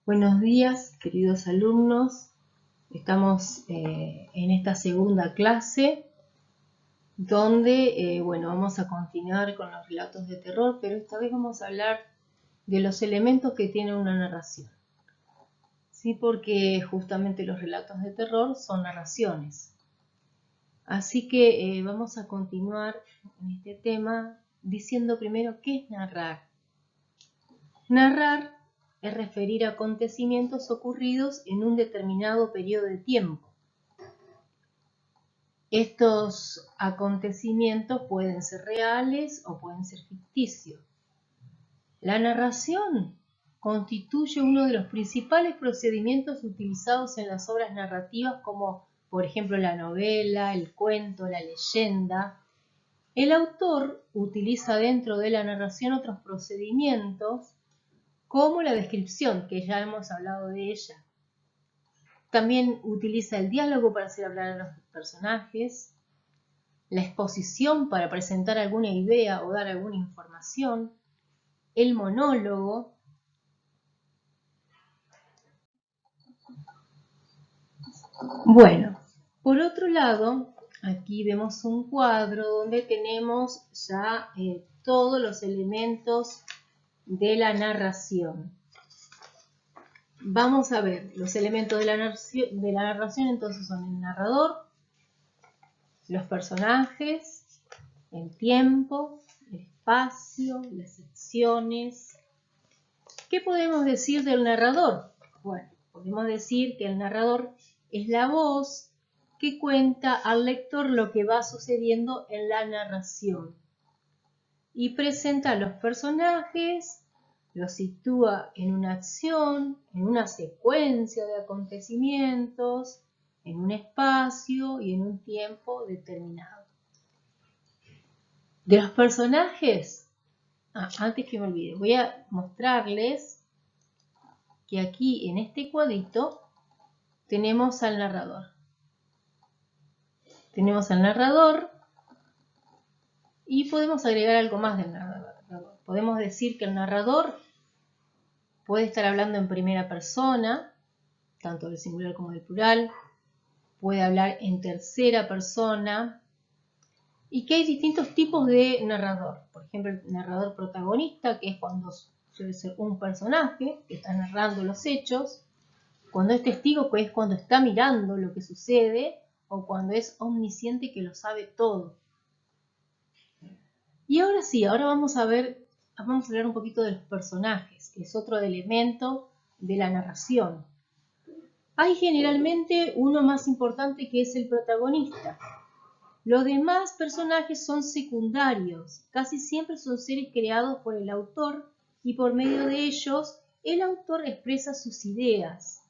Buenos días, queridos alumnos. Estamos en esta segunda clase donde, vamos a continuar con los relatos de terror, pero esta vez vamos a hablar de los elementos que tiene una narración. Sí, porque justamente los relatos de terror son narraciones. Así que vamos a continuar en este tema diciendo primero qué es narrar. Narrar es referir a acontecimientos ocurridos en un determinado periodo de tiempo. Estos acontecimientos pueden ser reales o pueden ser ficticios. La narración constituye uno de los principales procedimientos utilizados en las obras narrativas como, por ejemplo, la novela, el cuento, la leyenda. El autor utiliza dentro de la narración otros procedimientos como la descripción, que ya hemos hablado de ella. También utiliza el diálogo para hacer hablar a los personajes, la exposición para presentar alguna idea o dar alguna información, el monólogo. Bueno, por otro lado, aquí vemos un cuadro donde tenemos ya todos los elementos de la narración. Vamos a ver, los elementos de la narración entonces son el narrador, los personajes, el tiempo, el espacio, las secciones. ¿Qué podemos decir del narrador? Bueno, podemos decir que el narrador es la voz que cuenta al lector lo que va sucediendo en la narración y presenta a los personajes, los sitúa en una acción, en una secuencia de acontecimientos, en un espacio y en un tiempo determinado. De los personajes, antes que me olvide, voy a mostrarles que aquí en este cuadrito tenemos al narrador. Tenemos al narrador y podemos agregar algo más del narrador. Podemos decir que el narrador puede estar hablando en primera persona, tanto del singular como del plural, puede hablar en tercera persona, y que hay distintos tipos de narrador. Por ejemplo, el narrador protagonista, que es cuando suele ser un personaje que está narrando los hechos, cuando es testigo, que es cuando está mirando lo que sucede, o cuando es omnisciente, que lo sabe todo. Y ahora sí, ahora vamos a hablar un poquito de los personajes, que es otro elemento de la narración. Hay generalmente uno más importante que es el protagonista. Los demás personajes son secundarios, casi siempre son seres creados por el autor y por medio de ellos el autor expresa sus ideas,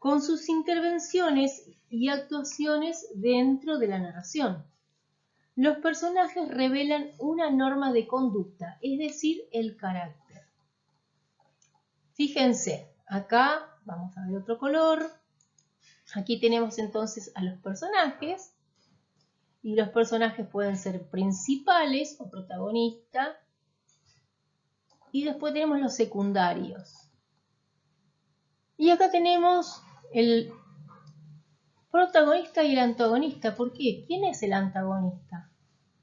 con sus intervenciones y actuaciones dentro de la narración. Los personajes revelan una norma de conducta, es decir, el carácter. Fíjense, acá vamos a ver otro color. Aquí tenemos entonces a los personajes. Y los personajes pueden ser principales o protagonistas. Y después tenemos los secundarios. Y acá tenemos el protagonista y el antagonista. ¿Por qué? ¿Quién es el antagonista?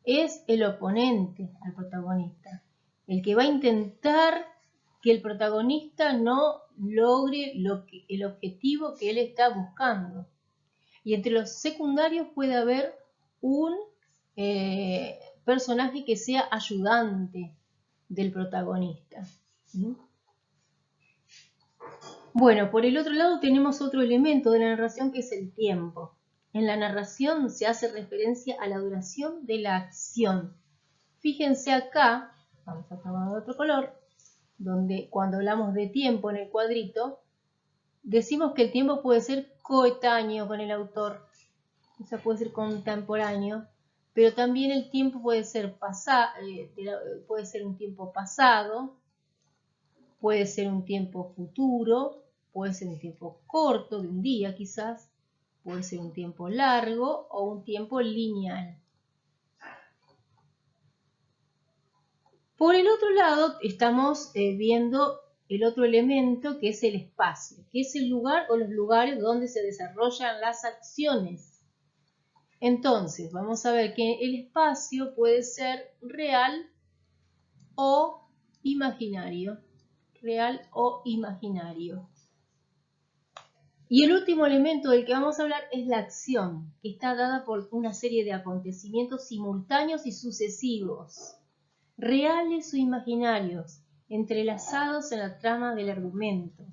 Es el oponente al protagonista. El que va a intentar que el protagonista no logre el objetivo que él está buscando. Y entre los secundarios puede haber un personaje que sea ayudante del protagonista. ¿Sí? Bueno, por el otro lado tenemos otro elemento de la narración que es el tiempo. En la narración se hace referencia a la duración de la acción. Fíjense acá, vamos a tomar otro color, donde cuando hablamos de tiempo en el cuadrito, decimos que el tiempo puede ser coetáneo con el autor, o sea, puede ser contemporáneo, pero también el tiempo puede ser un tiempo pasado, puede ser un tiempo futuro, puede ser un tiempo corto, de un día quizás, puede ser un tiempo largo o un tiempo lineal. Por el otro lado, estamos viendo el otro elemento que es el espacio, que es el lugar o los lugares donde se desarrollan las acciones. Entonces, vamos a ver que el espacio puede ser real o imaginario. Real o imaginario. Y el último elemento del que vamos a hablar es la acción, que está dada por una serie de acontecimientos simultáneos y sucesivos, reales o imaginarios, entrelazados en la trama del argumento.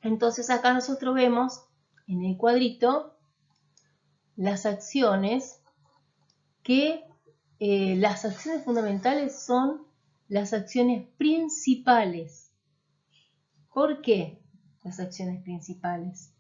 Entonces acá nosotros vemos en el cuadrito las acciones las acciones fundamentales son las acciones principales. ¿Por qué las acciones principales?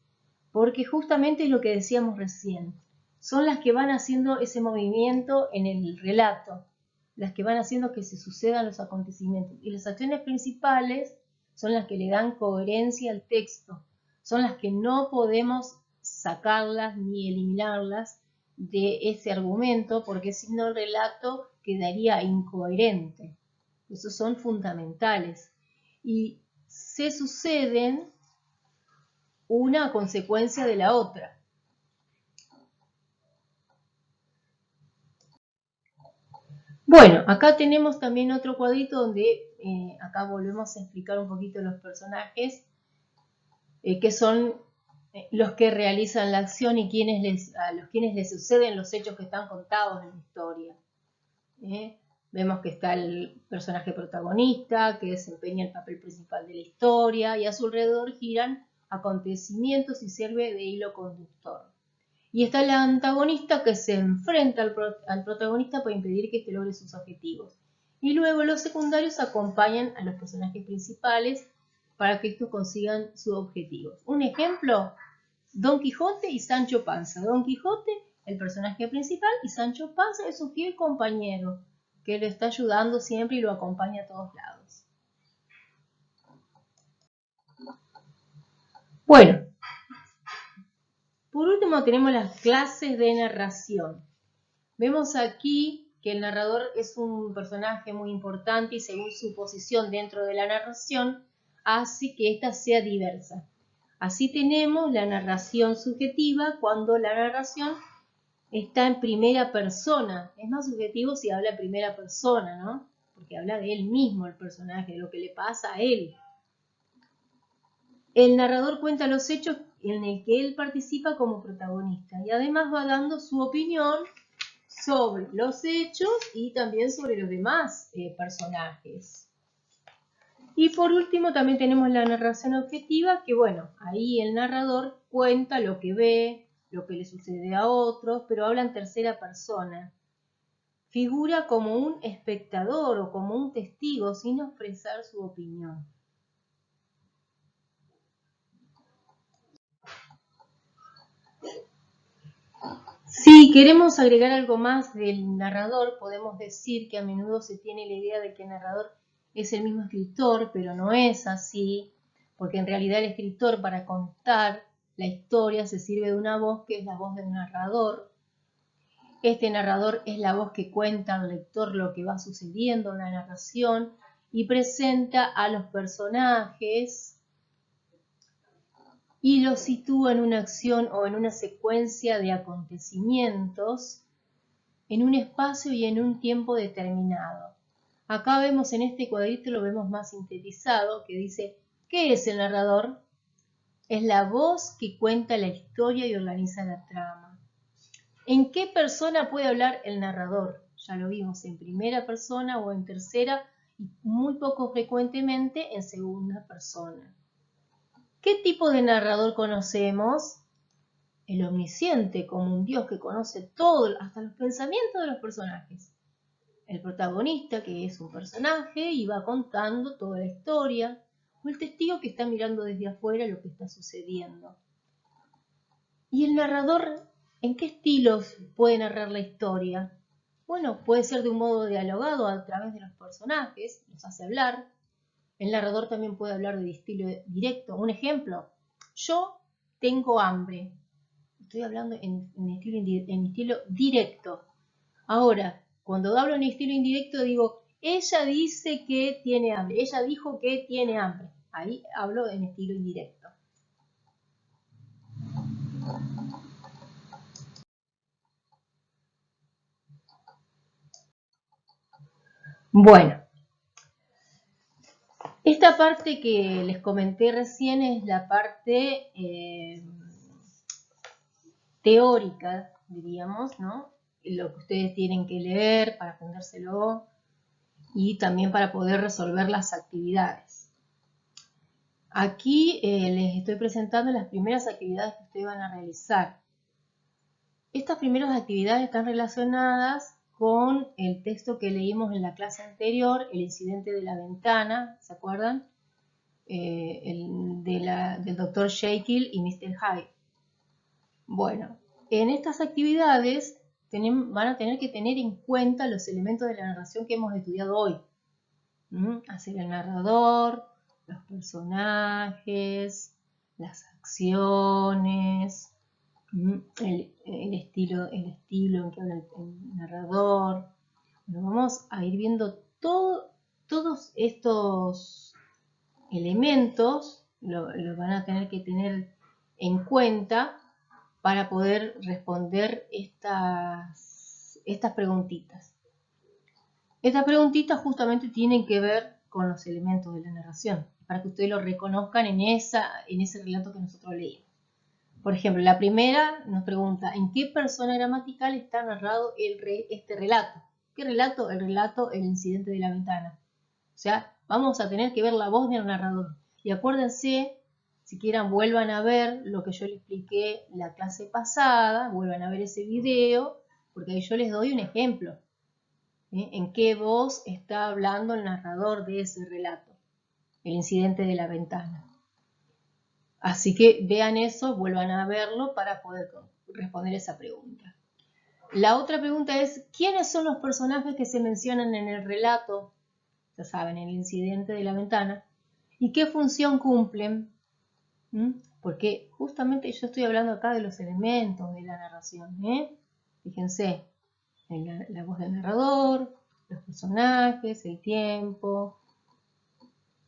Porque justamente es lo que decíamos recién. Son las que van haciendo ese movimiento en el relato, las que van haciendo que se sucedan los acontecimientos. Y las acciones principales son las que le dan coherencia al texto. Son las que no podemos sacarlas ni eliminarlas de ese argumento, porque si no el relato quedaría incoherente. Esos son fundamentales. Y se suceden una a consecuencia de la otra. Bueno, acá tenemos también otro cuadrito donde acá volvemos a explicar un poquito los personajes, que son los que realizan la acción y a los quienes les suceden los hechos que están contados en la historia. Vemos que está el personaje protagonista, que desempeña el papel principal de la historia, y a su alrededor giran acontecimientos y sirve de hilo conductor. Y está el antagonista, que se enfrenta al protagonista para impedir que éste logre sus objetivos. Y luego los secundarios acompañan a los personajes principales para que estos consigan sus objetivos. Un ejemplo, Don Quijote y Sancho Panza. Don Quijote, el personaje principal, y Sancho Panza es su fiel compañero, que le está ayudando siempre y lo acompaña a todos lados. Bueno, por último tenemos las clases de narración. Vemos aquí que el narrador es un personaje muy importante y según su posición dentro de la narración hace que ésta sea diversa. Así tenemos la narración subjetiva cuando la narración está en primera persona. Es más subjetivo si habla en primera persona, ¿no? Porque habla de él mismo, el personaje, de lo que le pasa a él. El narrador cuenta los hechos en el que él participa como protagonista y además va dando su opinión sobre los hechos y también sobre los demás personajes. Y por último también tenemos la narración objetiva, que bueno, ahí el narrador cuenta lo que ve, lo que le sucede a otros, pero habla en tercera persona. Figura como un espectador o como un testigo sin expresar su opinión. Si queremos agregar algo más del narrador, podemos decir que a menudo se tiene la idea de que el narrador es el mismo escritor, pero no es así, porque en realidad el escritor, para contar la historia, se sirve de una voz que es la voz del narrador. Este narrador es la voz que cuenta al lector lo que va sucediendo en la narración y presenta a los personajes y los sitúa en una acción o en una secuencia de acontecimientos en un espacio y en un tiempo determinado. Acá vemos en este cuadrito, lo vemos más sintetizado, que dice, ¿qué es el narrador? Es la voz que cuenta la historia y organiza la trama. ¿En qué persona puede hablar el narrador? Ya lo vimos en primera persona o en tercera y muy poco frecuentemente en segunda persona. ¿Qué tipo de narrador conocemos? El omnisciente, como un Dios que conoce todo, hasta los pensamientos de los personajes. El protagonista, que es un personaje y va contando toda la historia, o el testigo que está mirando desde afuera lo que está sucediendo. ¿Y el narrador en qué estilos puede narrar la historia? Bueno, puede ser de un modo dialogado a través de los personajes, los hace hablar. El narrador también puede hablar de estilo directo. Un ejemplo, yo tengo hambre. Estoy hablando en estilo directo. Ahora, cuando hablo en estilo indirecto digo, ella dice que tiene hambre, ella dijo que tiene hambre. Ahí hablo en estilo indirecto. Bueno, esta parte que les comenté recién es la parte teórica, diríamos, ¿no? Lo que ustedes tienen que leer para aprendérselo y también para poder resolver las actividades. Aquí les estoy presentando las primeras actividades que ustedes van a realizar. Estas primeras actividades están relacionadas con el texto que leímos en la clase anterior, el incidente de la ventana, ¿se acuerdan? Del Dr. Jekyll y Mr. Hyde. Bueno, en estas actividades van a tener que tener en cuenta los elementos de la narración que hemos estudiado hoy. Hacer el narrador, los personajes, las acciones, el estilo en que habla el narrador. Bueno, vamos a ir viendo todos estos elementos, los van a tener que tener en cuenta para poder responder estas preguntitas. Estas preguntitas justamente tienen que ver con los elementos de la narración, para que ustedes lo reconozcan en ese relato que nosotros leímos. Por ejemplo, la primera nos pregunta, ¿en qué persona gramatical está narrado este relato? ¿Qué relato? El relato, el incidente de la ventana. O sea, vamos a tener que ver la voz del narrador. Y acuérdense, si quieran, vuelvan a ver lo que yo les expliqué la clase pasada, vuelvan a ver ese video, porque ahí yo les doy un ejemplo. ¿En qué voz está hablando el narrador de ese relato? El incidente de la ventana. Así que vean eso, vuelvan a verlo para poder responder esa pregunta. La otra pregunta es, ¿quiénes son los personajes que se mencionan en el relato? Ya saben, el incidente de la ventana. ¿Y qué función cumplen? Porque justamente yo estoy hablando acá de los elementos de la narración. Fíjense, la voz del narrador, los personajes, el tiempo,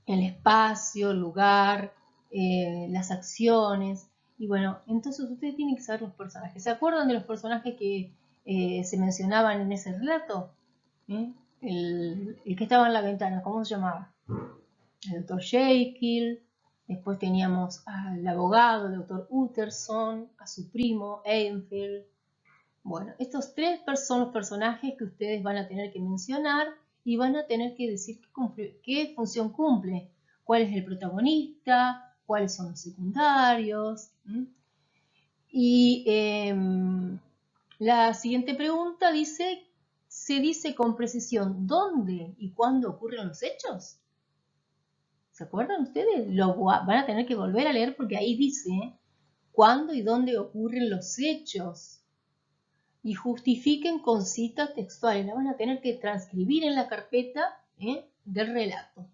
el espacio, el lugar, las acciones. Y bueno, entonces ustedes tienen que saber los personajes. ¿Se acuerdan de los personajes que se mencionaban en ese relato? El que estaba en la ventana, ¿cómo se llamaba? El Dr. Jekyll. Después teníamos al abogado, el Dr. Utterson, a su primo, Enfield. Bueno, estos tres son los personajes que ustedes van a tener que mencionar y van a tener que decir qué función cumple, cuál es el protagonista, cuáles son los secundarios. Y la siguiente pregunta dice, ¿se dice con precisión dónde y cuándo ocurren los hechos? ¿Se acuerdan ustedes? Van a tener que volver a leer porque ahí dice cuándo y dónde ocurren los hechos. Y justifiquen con citas textuales. La van a tener que transcribir en la carpeta del relato.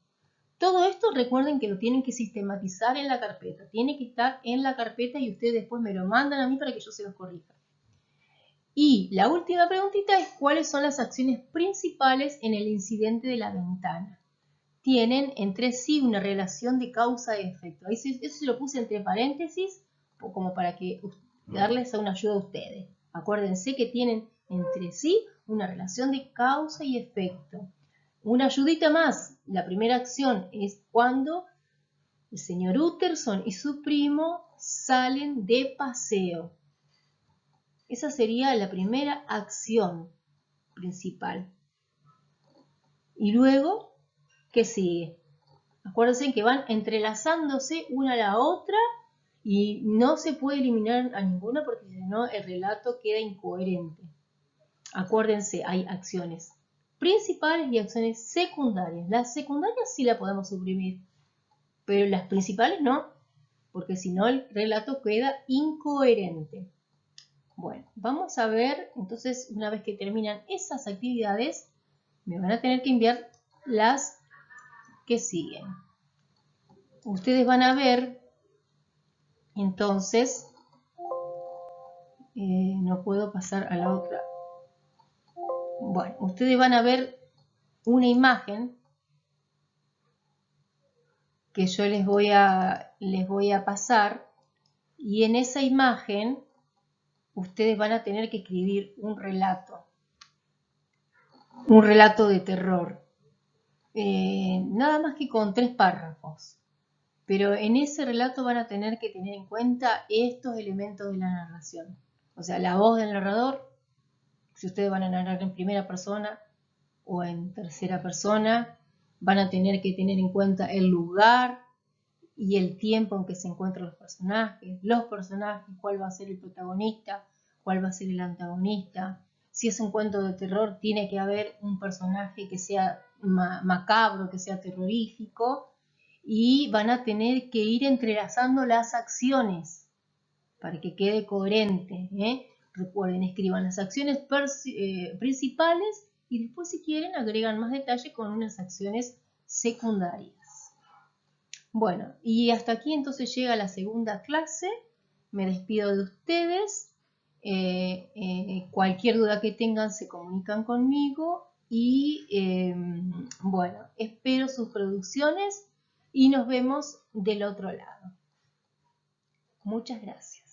Todo esto recuerden que lo tienen que sistematizar en la carpeta. Tiene que estar en la carpeta y ustedes después me lo mandan a mí para que yo se los corrija. Y la última preguntita es ¿cuáles son las acciones principales en el incidente de la ventana? Tienen entre sí una relación de causa y efecto. Eso se lo puse entre paréntesis como para que darles una ayuda a ustedes. Acuérdense que tienen entre sí una relación de causa y efecto. Una ayudita más. La primera acción es cuando el señor Utterson y su primo salen de paseo. Esa sería la primera acción principal. Y luego, ¿qué sigue? Acuérdense que van entrelazándose una a la otra y no se puede eliminar a ninguna porque si no el relato queda incoherente. Acuérdense, hay acciones principales y acciones secundarias. Las secundarias sí las podemos suprimir, pero las principales no, porque si no el relato queda incoherente. Bueno, vamos a ver, entonces una vez que terminan esas actividades, me van a tener que enviar las que siguen. Ustedes van a ver, entonces, no puedo pasar a la otra. Bueno, ustedes van a ver una imagen que yo les voy a pasar, y en esa imagen ustedes van a tener que escribir un relato de terror, nada más que con 3 párrafos. Pero en ese relato van a tener que tener en cuenta estos elementos de la narración. O sea, la voz del narrador, si ustedes van a narrar en primera persona o en tercera persona, van a tener que tener en cuenta el lugar y el tiempo en que se encuentran los personajes, cuál va a ser el protagonista, cuál va a ser el antagonista. Si es un cuento de terror, tiene que haber un personaje que sea macabro, que sea terrorífico, y van a tener que ir entrelazando las acciones para que quede coherente. Recuerden, escriban las acciones principales y después, si quieren, agregan más detalle con unas acciones secundarias. Bueno, y hasta aquí entonces llega la segunda clase. Me despido de ustedes. Cualquier duda que tengan se comunican conmigo y bueno, espero sus producciones y nos vemos del otro lado. Muchas gracias.